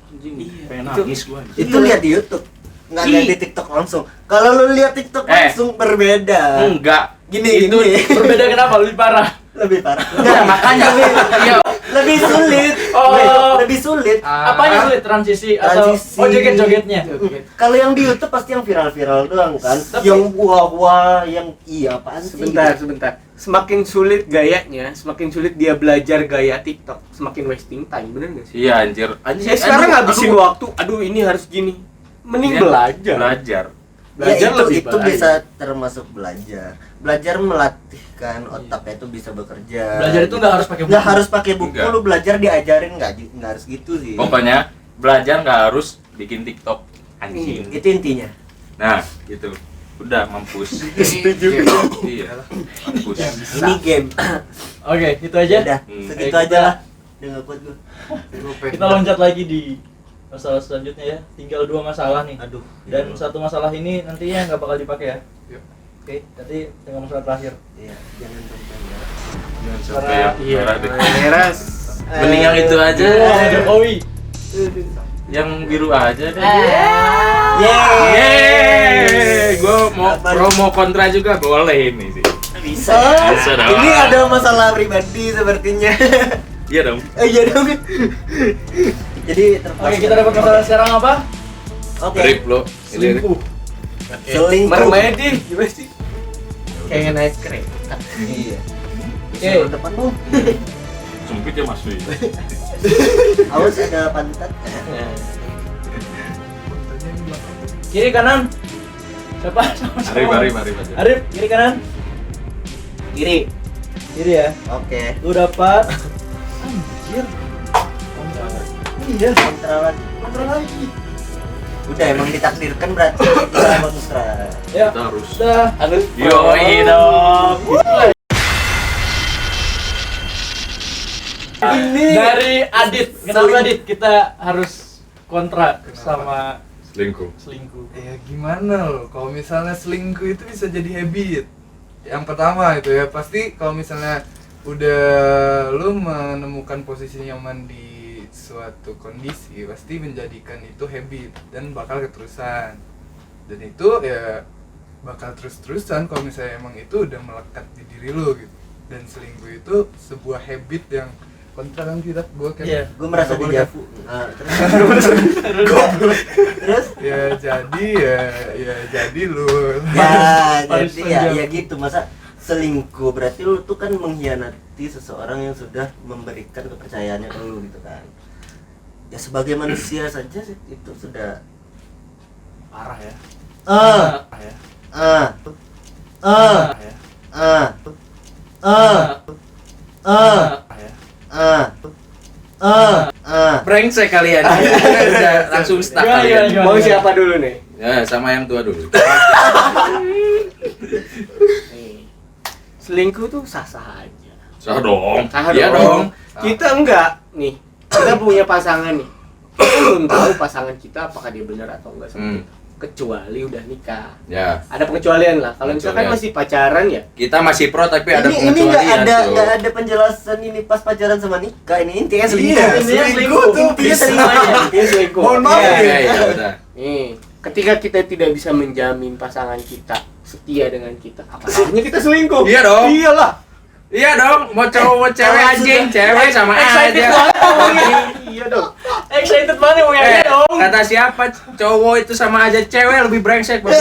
anjing Iya, pengen itu- nangis gua anjing. Itu lihat di YouTube. Nggak lihat di TikTok langsung. Kalau lu lihat TikTok langsung berbeda. enggak Gini itu gini. Berbeda kenapa? Lebih parah. Lebih parah. enggak makanya iya Lebih sulit. Oh. Lebih sulit. Apanya sulit transisi atau Transisi. joget-jogetnya? Kalau yang di YouTube pasti yang viral-viral doang kan. Tapi- Yang wah-wah, yang iya apaan sih? Sebentar. Semakin sulit gayanya, semakin sulit dia belajar gaya TikTok, semakin wasting time, bener nggak sih? iya anjir Saya sekarang ngabisin waktu, aduh ini harus gini. Mending Iya, belajar. belajar Ya Belajar itu, lebih itu baik. bisa termasuk belajar. Belajar melatihkan otaknya itu bisa bekerja. Belajar itu nggak harus pakai buku. Nggak harus pakai buku, Enggak. lu belajar diajarin nggak harus gitu sih. pokoknya belajar nggak harus bikin TikTok anjing Itu intinya. nah gitu udah mampus Setuju. iya mampus Ini game. Oke, itu aja. Udah, Hmm. segitu Oke, aja lah. Udah nggak kuat gua. Kita loncat lagi di masalah selanjutnya ya. Tinggal 2 masalah nih. Aduh. Dan satu masalah ini nantinya nggak bakal dipakai ya. Yuk. Oke, nanti tinggal masalah terakhir. Iya, jangan sampai ya. jangan sampai yang Iya, merah deh merah. mending yang itu aja Oh, Jokowi. yang biru aja deh Yeay. gue mau promo kontra juga boleh ini sih Bisa. Bisa dong. Ini ada masalah pribadi sepertinya. iya dong Iya dong. Jadi Oke, kita dapat masalah sekarang apa? Oke. grip lo Selingkuh. Selingkuh. Mermedi, gimana sih? Kayak naik kereta. Iya. Oke. Bisa depan lu. sempit ya mas Wi. Awas ada pantat. Kiri kanan. Siapa? Arif aja Arif, kiri kanan. Kiri. Kiri ya. Oke. Lu dapat. Anjir. Iya. Kontra lagi. Kontra lagi. Udah emang ditakdirkan berarti kita kontra. Ya. kita harus Udah. yoi dong Ini dari Adit. Kenapa Adit kita harus kontra sama selingkuh selingkuh? Ya gimana loh, kalau misalnya selingkuh itu bisa jadi habit. Yang pertama itu ya, pasti kalau misalnya udah lu menemukan posisi nyaman di suatu kondisi, pasti menjadikan itu habit dan bakal keterusan. Dan itu ya bakal terus-terusan kalau misalnya emang itu udah melekat di diri lu gitu. Dan selingkuh itu sebuah habit yang kontra kan kita, gua kan. Iya. Gue merasa Nggak boleh dijavu. Terus? Ya jadi ya jadi lu. Ya, Harus jadi ya, menjawab. ya gitu. Masa selingkuh berarti lu tuh kan mengkhianati seseorang yang sudah memberikan kepercayaannya ke lu gitu kan. Ya sebagai manusia saja sih, itu sudah Parah ya. ah Parah ya. ah Parah ya. ah Parah ya. ah brengsek kalian udah langsung stuck Gimana, kalian gimana? Mau siapa dulu nih? Ya, sama yang tua dulu. Nih, selingkuh tuh sah-sah aja. Sah dong. Sah Iya dong. dong. Kita enggak nih. Kita punya pasangan nih. Kita belum tahu pasangan kita apakah dia benar atau enggak sama kita. Kecuali udah nikah. Ya. Ada pengecualian lah. Kalau misalkan Pengecualian. masih pacaran ya. Kita masih pro tapi ada Ini pengecualian tuh. nggak ada penjelasan ini pas pacaran sama nikah, ini intinya selingkuh. Iya, Intinya selingkuh tuh Intinya bisa. selingkuh aja. Dia selingkuh. Mohon maaf Iya, ya. iya, iya, udah. Nih, ketika kita tidak bisa menjamin pasangan kita setia dengan kita, apa salahnya kita selingkuh? Iya dong. Iyalah. Iya dong, mau cowok mau cewek Kalau anjing, sudah- cewek sama Excited aja. banget ngomongnya. Iya dong. Excited banget ngomongnya Eh, dong. kata siapa cowok itu sama aja cewek lebih brengsek babi.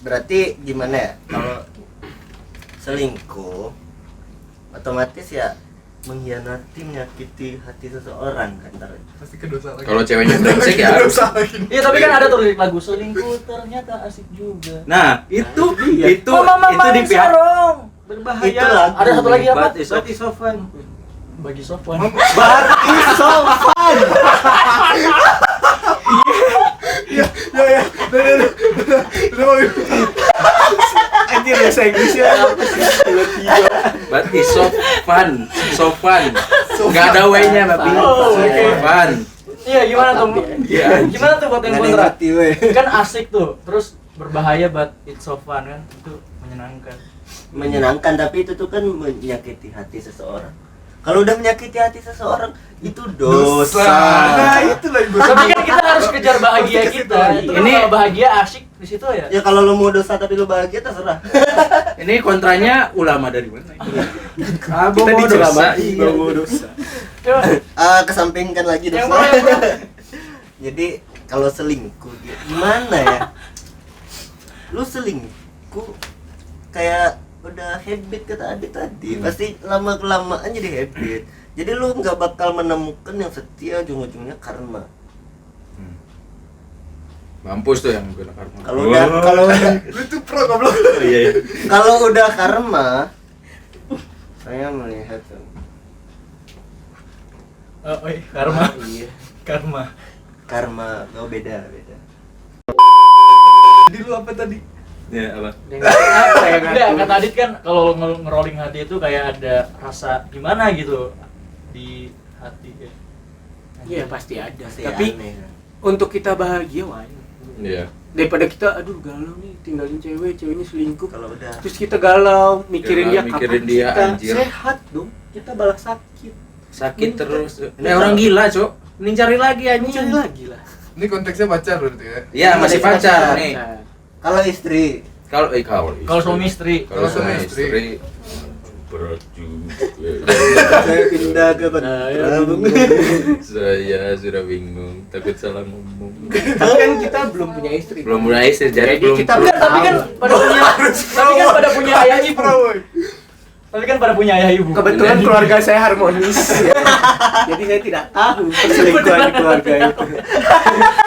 Berarti gimana ya? Kalau selingkuh otomatis ya mengkhianati, menyakiti hati seseorang kan ntar. Pasti kedosa lagi. Kalau ceweknya brengsek ya harus. Kedosa lagi. Iya tapi kan ada tuh lirik lagu selingkuh ternyata asik juga. Nah, itu Mama itu di pihak sarong berbahaya. Itu lagu. Ada satu lagi apa? But it's Berarti Sofan. Bagi Sofwan. Berarti Sofan. Ya, ya. Udah. Anjir bahasa Inggrisnya apa sih? Tiba-tiba. berarti Sofan. Enggak ada W-nya, babi. Oh, oke. Sofan. Iya gimana tuh? Iya. Gimana tuh buat yang Nggak ada kontra? ngerti, weh. Kan asik tuh, terus berbahaya but it's so fun kan? Itu menyenangkan. Menyenangkan tapi itu tuh kan menyakiti hati seseorang. Kalau udah menyakiti hati seseorang itu dosa. Nah, itu lagi gue. Tapi kan kita harus kejar bahagia Pasti ke situ kita. lagi. Itu Ini- kalau bahagia asik di situ ya. Ya kalau lu mau dosa tapi lu bahagia terserah. Ini kontranya ulama dari mana? Kita Bawa diceramahi, dosa. bawa dosa. Coba. Kesampingkan lagi Yang dosa. pro, yang pro. Jadi kalau selingkuh gimana ya? Lu selingkuh kayak udah habit kata Adit tadi. Pasti lama kelamaan jadi habit. Jadi lu nggak bakal menemukan yang setia, ujung-ujungnya karma. Mampus tuh yang guna karma. Kalau udah Lu tuh pro goblok. Oh, iya. kalau udah karma, saya melihat tuh. Oh, iya, karma. Iya. Karma. Karma, oh beda. Jadi lu apa tadi? Ya, apa? Apa yang Enggak, kata Adit kan kalau ngerolling hati itu kayak ada rasa gimana gitu di hati ya. Iya pasti ada. Pasti Tapi aneh, kan? untuk kita bahagia wah. Iya. Daripada kita aduh galau nih tinggalin ceweknya selingkuh. Kalau udah Terus kita galau mikirin Galau, dia mikirin kapan dia, kita anjir. sehat dong. Kita balas sakit. Sakit terus. Ini orang gila, Cok. Mending cari lagi anjing. Cari lagi lah. Ini konteksnya pacar berarti ya. Iya, masih pacar nih. Nah, kalau istri Kalau Kalau suami istri. Kalau suami suami istri. istri berat juga. saya pindah ke Bandung. Saya sudah bingung, takut salah ngomong. tapi kan kita belum punya istri. Belum mulai istri, jadi Jadi belum kita belum- Tapi kan pada punya ayah ibu. Tapi kan pada punya ayah ibu. Kebetulan keluarga saya harmonis. Jadi saya tidak tahu perselingkuhan di keluarga itu.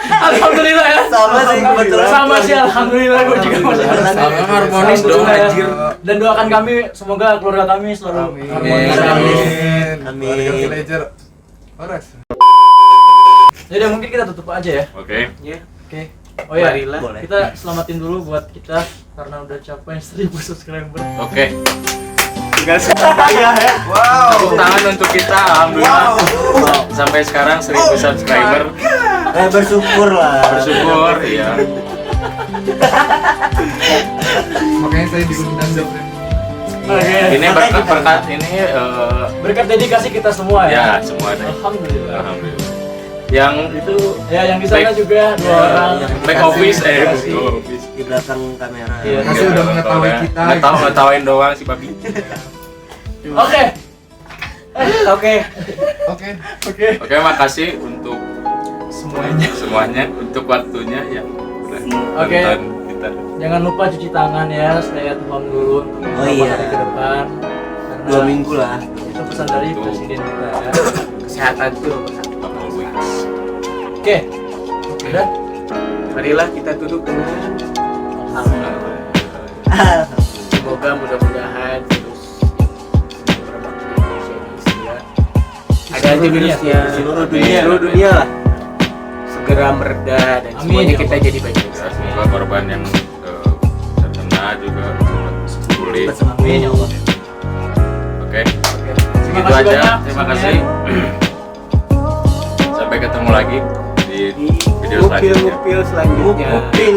Alhamdulillah ya. Sama sih kebetulan. Sama sih alhamdulillah gue juga masih Sama harmonis dong Alhamdulillah. anjir. Dan doakan kami semoga keluarga kami selalu Amin. harmonis. Amin. Amin. Keluarga villager. Horas. Jadi mungkin kita tutup aja ya. Oke. Ya. Oke. Oh ya, Marilah. Boleh. kita selamatin dulu buat kita karena udah capai 1000 subscriber. Oke. Tinggal sebentar ya. Tepuk tangan untuk kita, alhamdulillah. Sampai sekarang 1000 subscriber. Bersyukur lah. Bersyukur, iya. Makanya saya diundang dong. Oke. Ini berkat ini Berkat dedikasi kita semua ya ya. semua deh. Alhamdulillah. Alhamdulillah. Yang Itu ya yang di sana Back- juga dua orang. yang back dikasih- office dikasih back office. di belakang kamera. Iya. Masih udah mengetahui kita. Ngetawain doang si babi. Oke. Oke. Oke. Oke. Oke, makasih untuk Semuanya. untuk waktunya ya. Udah Oke. nonton kita. Jangan lupa cuci tangan ya, stay at home dulu untuk Oh beberapa iya. hari ke depan. Karena 2 minggu lah. Itu pesan dari presiden kita ya. Kesehatan itu nomor satu. Always. Oke. Udah. Marilah kita tutup dengan semoga mudah-mudahan terus berbakti Indonesia ini setia. Ada Seluruh dunia. antivirusnya Seluruh dunia. Seluruh dunia lah. segera mereda dan Amin, semuanya ya kita Allah. jadi baik-baik Ya, saja. semoga korban yang terkena juga pulih. Amin ya Allah. Oke, Oke. segitu kasih aja. banyak Terima semuanya. kasih. Sampai ketemu lagi di Di video selanjutnya. ngupil selanjutnya.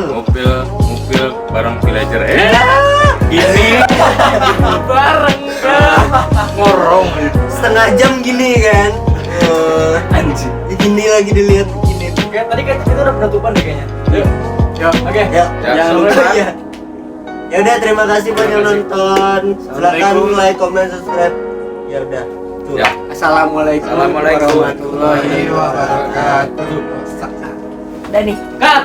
Ngupil bareng villager. Gini bareng kan. Ngorong. Setengah jam gini kan. Anjing. Gini lagi dilihat gini. Oke, tadi kan kita udah penutupan deh kayaknya. Yuk. Yuk. Oke. Ya, Ya, jangan lupa ya. Ya udah, terima kasih buat yang nonton. Silakan Assalamualaikum. like, comment, subscribe. Ya udah. Tuh. Ya. Assalamualaikum Assalamualaikum warahmatullahi wabarakatuh. Udah nih. Cut.